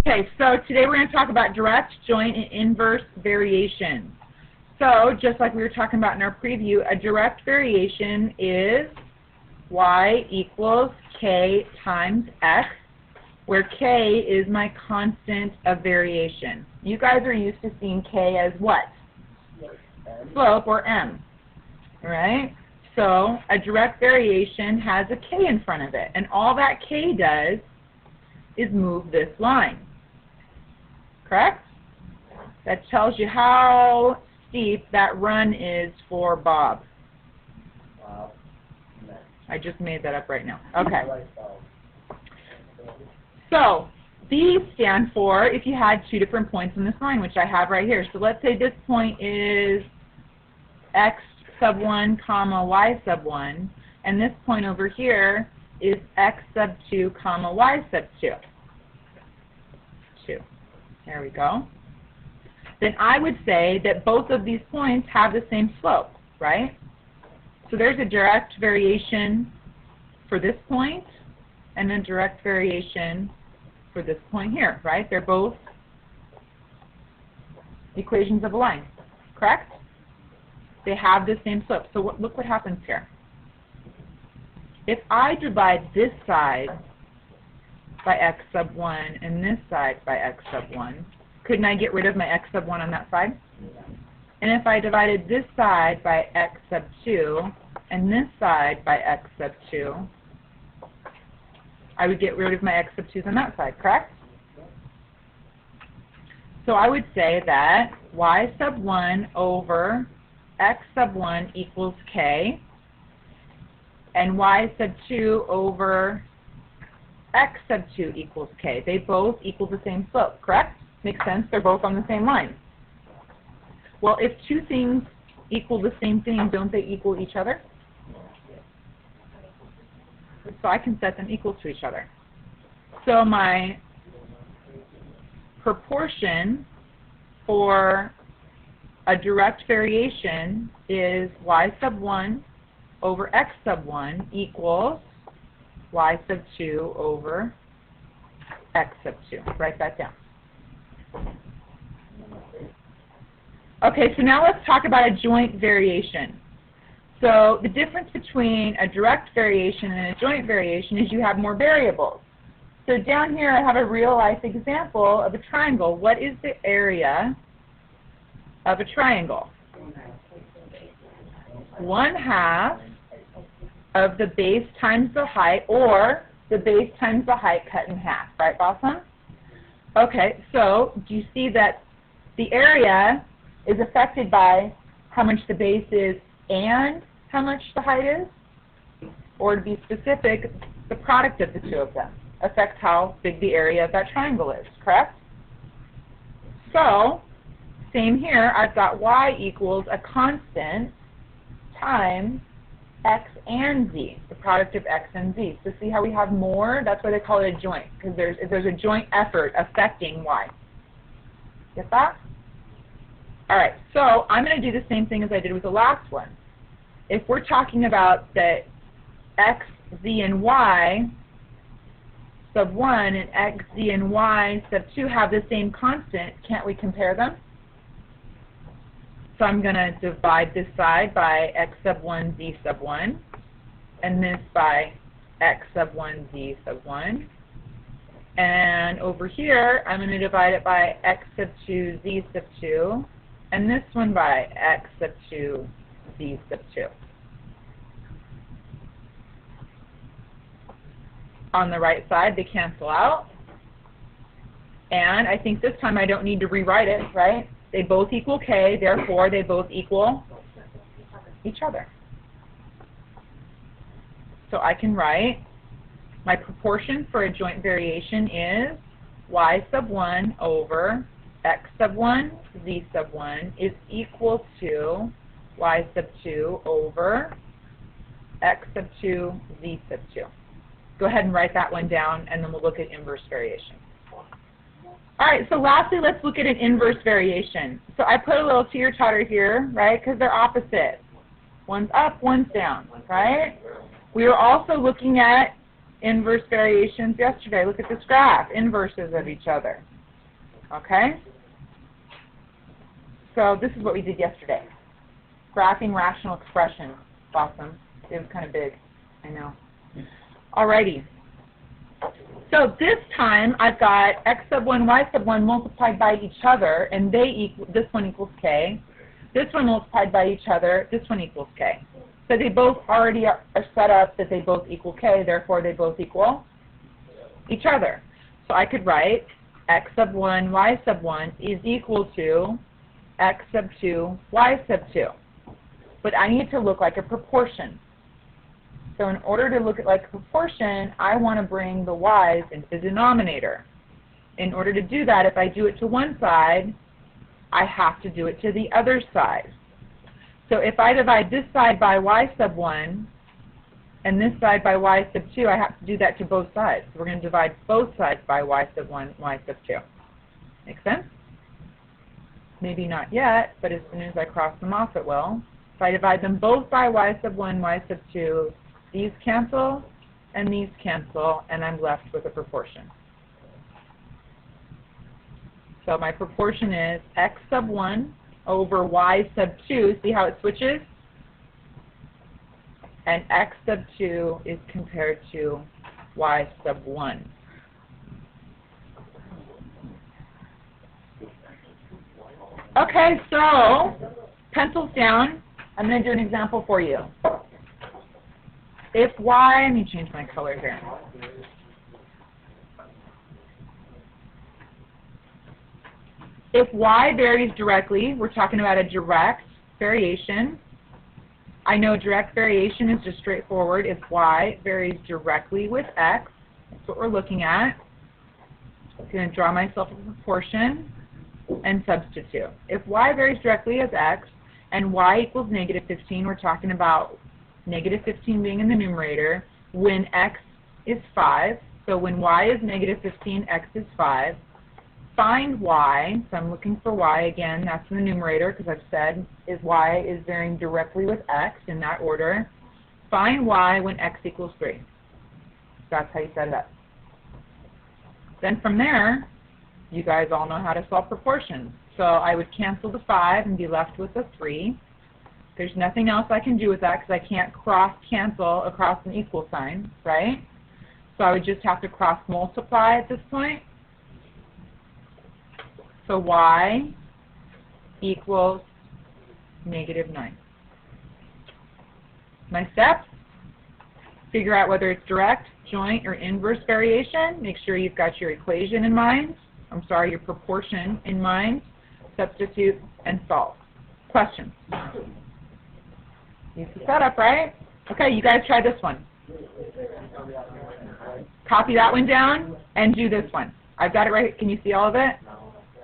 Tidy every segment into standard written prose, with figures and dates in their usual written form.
Okay, so today we're going to talk about direct, joint, and inverse variations. So, just like we were talking about in our preview, a direct variation is y equals k times x, where k is my constant of variation. You guys are used to seeing k as what? Slope, or m. All right? So, a direct variation has a k in front of it, and all that k does is move this line. Correct? That tells you how steep that run is for Bob. I just made that up right now. Okay. So, these stand for if you had two different points in this line, which I have right here. So let's say this point is x sub 1 comma y sub 1, and this point over here is x sub 2 comma y sub 2. There we go. Then I would say that both of these points have the same slope, right? So there's a direct variation for this point and a direct variation for this point here, right? They're both equations of a line, correct? They have the same slope. So look what happens here. If I divide this side by x sub 1 and this side by x sub 1, couldn't I get rid of my x sub 1 on that side? And if I divided this side by x sub 2 and this side by x sub 2, I would get rid of my x sub 2's on that side, correct? So I would say that y sub 1 over x sub 1 equals k, and y sub 2 over x sub 2 equals k. They both equal the same slope, correct? Makes sense? They're both on the same line. Well, if two things equal the same thing, don't they equal each other? So I can set them equal to each other. So my proportion for a direct variation is y sub 1 over x sub 1 equals y sub 2 over x sub 2. Write that down. Okay, so now let's talk about a joint variation. So the difference between a direct variation and a joint variation is you have more variables. So down here I have a real-life example of a triangle. What is the area of a triangle? 1/2 of the base times the height, or the base times the height cut in half. Right, Bossum? Okay, so do you see that the area is affected by how much the base is and how much the height is? Or to be specific, the product of the two of them affects how big the area of that triangle is, correct? So, same here, I've got y equals a constant times x and z, the product of x and z. So see how we have more? That's why they call it a joint, because there's a joint effort affecting y. Get that? All right, so I'm going to do the same thing as I did with the last one. If we're talking about that x, z, and y sub 1 and x, z, and y sub 2 have the same constant, can't we compare them? So I'm going to divide this side by x sub 1, z sub 1, and this by x sub 1, z sub 1. And over here, I'm going to divide it by x sub 2, z sub 2, and this one by x sub 2, z sub 2. On the right side, they cancel out. And I think this time I don't need to rewrite it, right? They both equal k, therefore they both equal each other. So I can write my proportion for a joint variation is y sub 1 over x sub 1, z sub 1 is equal to y sub 2 over x sub 2, z sub 2. Go ahead and write that one down, and then we'll look at inverse variation. All right, so lastly, let's look at an inverse variation. So I put a little teeter-totter here, right, because they're opposite. One's up, one's down, right? We were also looking at inverse variations yesterday. Look at this graph, inverses of each other. Okay? So this is what we did yesterday. Graphing rational expressions. Awesome. It was kind of big. I know. Alrighty. So this time I've got x sub 1, y sub 1 multiplied by each other, and they equal, this one equals k. This one multiplied by each other, this one equals k. So they both already are set up that they both equal k, therefore they both equal each other. So I could write x sub 1, y sub 1 is equal to x sub 2, y sub 2. But I need to look like a proportion. So in order to look at like a proportion, I want to bring the y's into the denominator. In order to do that, if I do it to one side, I have to do it to the other side. So if I divide this side by y sub 1 and this side by y sub 2, I have to do that to both sides. So we're going to divide both sides by y sub 1, y sub 2. Make sense? Maybe not yet, but as soon as I cross them off, it will. If I divide them both by y sub 1, y sub 2, these cancel and these cancel, and I'm left with a proportion. So my proportion is x sub 1 over y sub 2. See how it switches? And x sub 2 is compared to y sub 1. Okay, so pencils down. I'm going to do an example for you. If y, let me change my color here. If y varies directly, we're talking about a direct variation. I know direct variation is just straightforward. If y varies directly with x, that's what we're looking at. I'm going to draw myself a proportion and substitute. If y varies directly as x and y equals negative 15, we're talking about negative 15 being in the numerator when x is 5. So when y is negative 15, x is 5. Find y, so I'm looking for y again, that's in the numerator because I've said is y is varying directly with x in that order. Find y when x equals 3. That's how you set it up. Then from there, you guys all know how to solve proportions. So I would cancel the 5 and be left with a 3. There's nothing else I can do with that because I can't cross-cancel across an equal sign, right? So I would just have to cross-multiply at this point. So y equals negative 9. My steps, figure out whether it's direct, joint, or inverse variation. Make sure you've got your equation in mind. Your proportion in mind. Substitute and solve. Questions? Easy setup, right? Okay, you guys try this one. Copy that one down and do this one. I've got it right. Can you see all of it?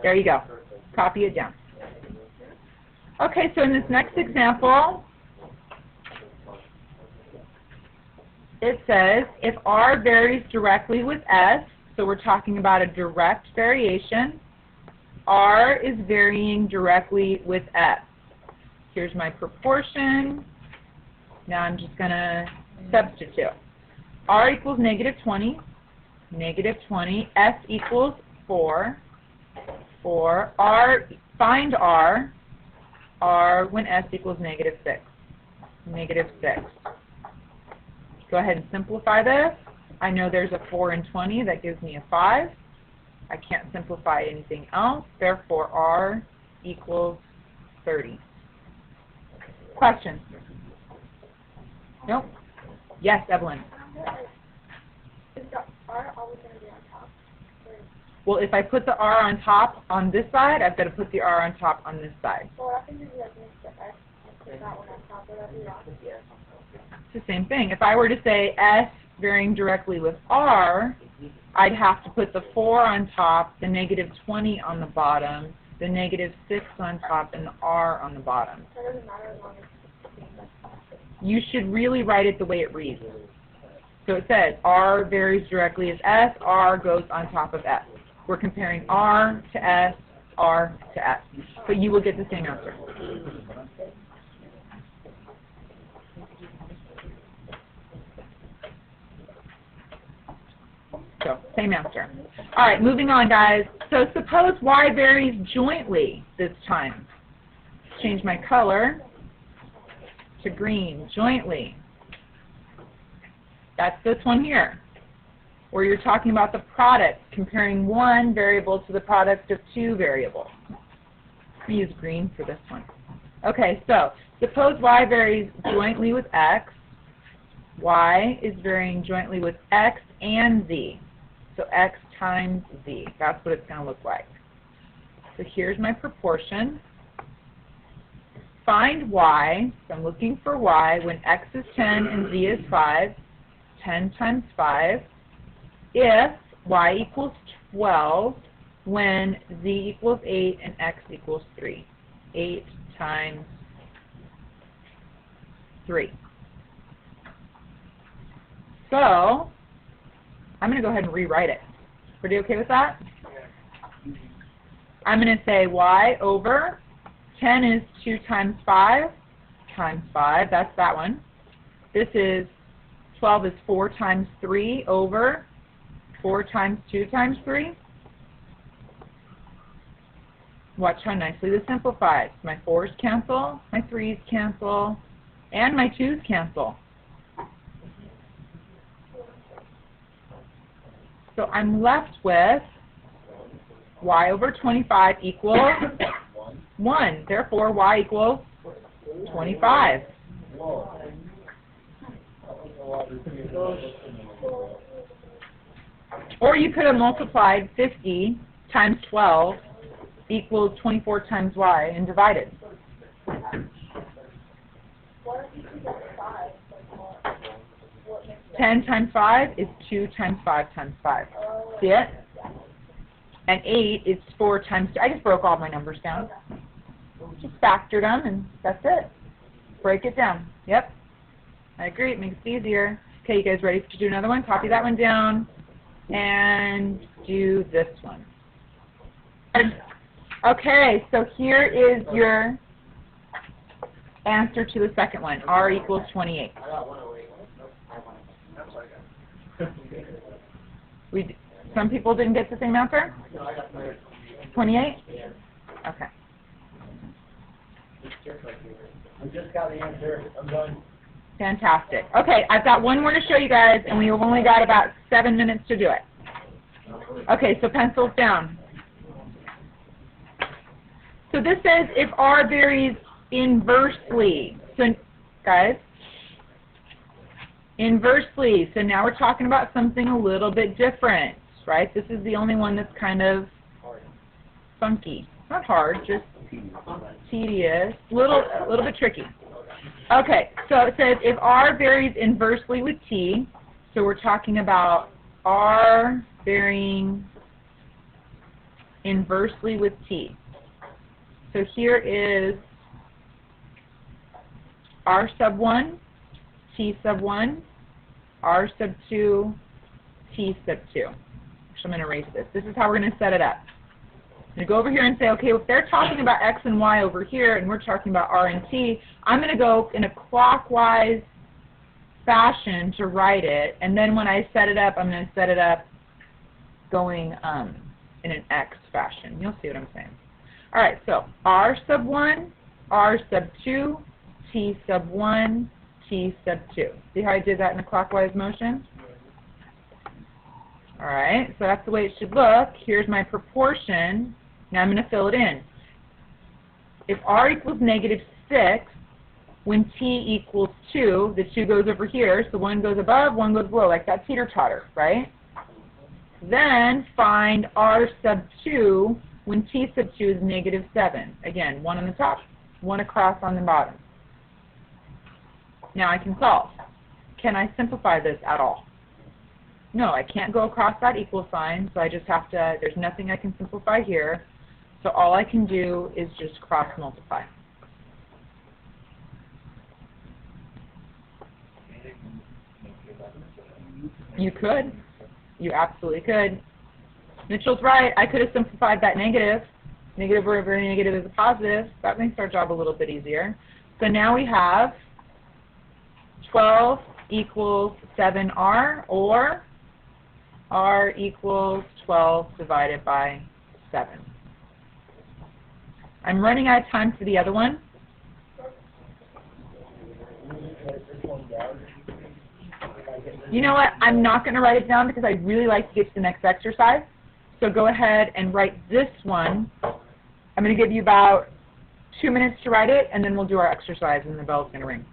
There you go. Copy it down. Okay, so in this next example, it says if R varies directly with S, so we're talking about a direct variation, R is varying directly with S. Here's my proportion. Now I'm just going to substitute. R equals negative 20. Negative 20. S equals 4. 4. R, find R. R when S equals negative 6. Negative 6. Go ahead and simplify this. I know there's a 4 and 20. That gives me a 5. I can't simplify anything else. Therefore, R equals 30. Questions? Nope. Yes, Evelyn. Is the R always going to be on top? Well, if I put the R on top on this side, I've got to put the R on top on this side. Well, I think if you like mix the X and put that one on top, would that be wrong? It's the same thing. If I were to say S varying directly with R, I'd have to put the 4 on top, the negative 20 on the bottom, the negative 6 on top, and the R on the bottom. So it doesn't matter as long as it's the same. You should really write it the way it reads. So it says R varies directly as S, R goes on top of S. We're comparing R to S, R to S. But you will get the same answer. So same answer. All right, moving on, guys. So suppose y varies jointly this time. Change my color to green, jointly. That's this one here, where you're talking about the product, comparing one variable to the product of two variables. Let me use green for this one. Okay, so suppose y varies jointly with x. Y is varying jointly with x and z. So x times z. That's what it's going to look like. So here's my proportion. Find y. So I'm looking for y when x is 10 and z is 5. 10 times 5. If y equals 12 when z equals 8 and x equals 3. 8 times 3. So I'm going to go ahead and rewrite it. Pretty okay with that? I'm going to say y over 10 is 2 times 5 times 5. That's that one. This is 12 is 4 times 3 over 4 times 2 times 3. Watch how nicely this simplifies. My 4's cancel, my 3's cancel, and my 2's cancel. So I'm left with y over 25 equals 1. Therefore, y equals 25. Or you could have multiplied 50 times 12 equals 24 times y and divided. 10 times 5 is 2 times 5 times 5. See it? And 8 is 4 times 2. I just broke all my numbers down. Just factored them, and that's it. Break it down. Yep. I agree. It makes it easier. Okay, you guys ready to do another one? Copy that one down and do this one. Okay, so here is your answer to the second one. R equals 28. Some people didn't get the same answer? 28? Okay. I just got the answer. I'm done. Fantastic. Okay, I've got one more to show you guys, and we've only got about 7 minutes to do it. Okay, so pencils down. So this says if R varies inversely. So, guys, inversely. So now we're talking about something a little bit different, right? This is the only one that's kind of funky. Not hard, just tedious, a little bit tricky. Okay, so it says if R varies inversely with T, so we're talking about R varying inversely with T. So here is R sub 1, T sub 1, R sub 2, T sub 2. Actually, I'm going to erase this. This is how we're going to set it up. I'm going to go over here and say, okay, if they're talking about X and Y over here, and we're talking about R and T, I'm going to go in a clockwise fashion to write it, and then when I set it up, I'm going to set it up going in an X fashion. You'll see what I'm saying. All right, so R sub 1, R sub 2, T sub 1, T sub 2. See how I did that in a clockwise motion? All right, so that's the way it should look. Here's my proportion. Now I'm going to fill it in. If R equals -6, when T equals 2, the 2 goes over here, so 1 goes above, 1 goes below, like that teeter-totter, right? Then find R sub 2 when T sub 2 is -7. Again, 1 on the top, 1 across on the bottom. Now I can solve. Can I simplify this at all? No, I can't go across that equal sign, so I just have to, there's nothing I can simplify here. So all I can do is just cross multiply. You could. You absolutely could. Mitchell's right. I could have simplified that negative. Negative over negative is a positive. That makes our job a little bit easier. So now we have 12 equals 7R, or R equals 12 divided by 7. I'm running out of time for the other one. You know what? I'm not going to write it down because I'd really like to get to the next exercise. So go ahead and write this one. I'm going to give you about 2 minutes to write it, and then we'll do our exercise, and the bell's going to ring.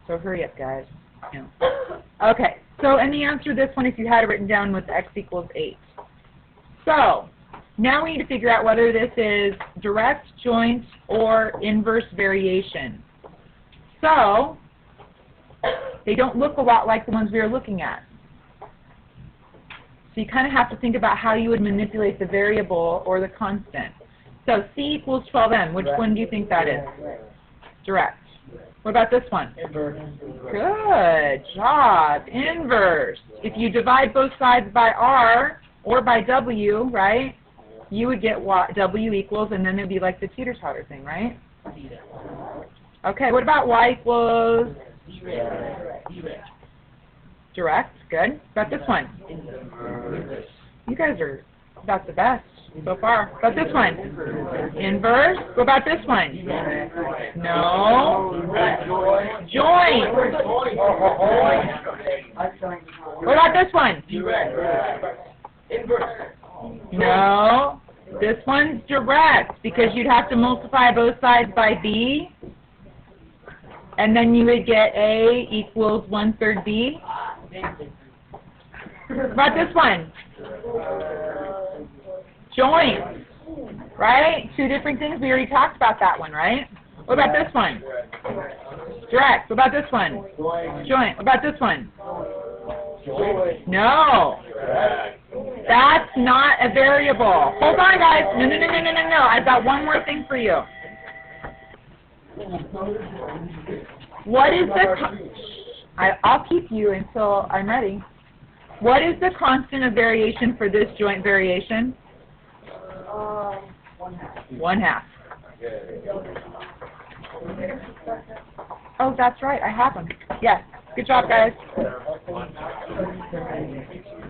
So hurry up, guys. Yeah. Okay, so and the answer to this one, if you had it written down, was x equals 8. So now we need to figure out whether this is direct, joint, or inverse variation. So they don't look a lot like the ones we were looking at. So you kind of have to think about how you would manipulate the variable or the constant. So C equals 12m. Which one do you think that is? Direct. What about this one? Inverse. Good job. Inverse. If you divide both sides by R or by W, right, you would get what W equals, and then it would be like the teeter-totter thing, right? Okay, what about Y equals? Direct. Good. What about this one? You guys are about the best so far. What about this one? Inverse. What about this one? No. Joint. What about this one? No. This one's direct because you'd have to multiply both sides by B, and then you would get A equals 1/3 B. What about this one? Joint, right? Two different things. We already talked about that one, right? What about this one? Direct. What about this one? Joint. What about this one? No. That's not a variable. Hold on, guys. No. I've got one more thing for you. What is I'll keep you until I'm ready. What is the constant of variation for this joint variation? 1/2. Oh, that's right. I have them. Yes. Good job, guys.